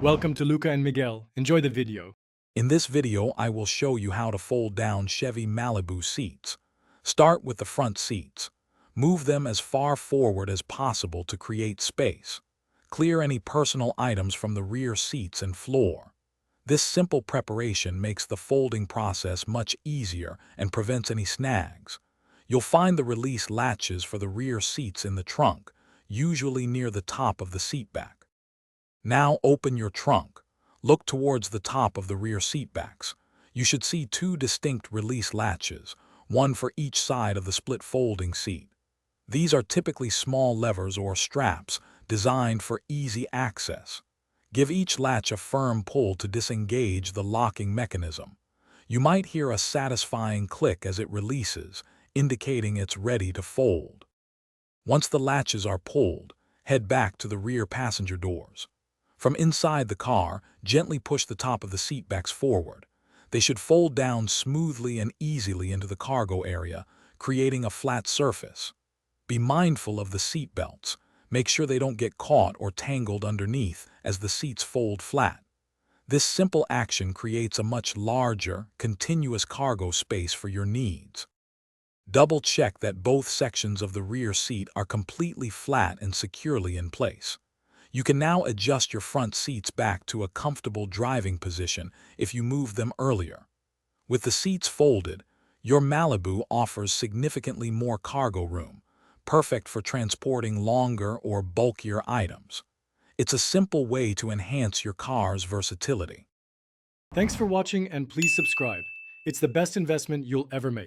Welcome to Luca and Miguel. Enjoy the video. In this video, I will show you how to fold down Chevy Malibu seats. Start with the front seats. Move them as far forward as possible to create space. Clear any personal items from the rear seats and floor. This simple preparation makes the folding process much easier and prevents any snags. You'll find the release latches for the rear seats in the trunk, usually near the top of the seat back. Now open your trunk. Look towards the top of the rear seat backs. You should see two distinct release latches, one for each side of the split folding seat. These are typically small levers or straps designed for easy access. Give each latch a firm pull to disengage the locking mechanism. You might hear a satisfying click as it releases, indicating it's ready to fold. Once the latches are pulled, head back to the rear passenger doors. From inside the car, gently push the top of the seat backs forward. They should fold down smoothly and easily into the cargo area, creating a flat surface. Be mindful of the seat belts. Make sure they don't get caught or tangled underneath as the seats fold flat. This simple action creates a much larger, continuous cargo space for your needs. Double-check that both sections of the rear seat are completely flat and securely in place. You can now adjust your front seats back to a comfortable driving position if you moved them earlier. With the seats folded, your Malibu offers significantly more cargo room, perfect for transporting longer or bulkier items. It's a simple way to enhance your car's versatility. Thanks for watching and please subscribe. It's the best investment you'll ever make.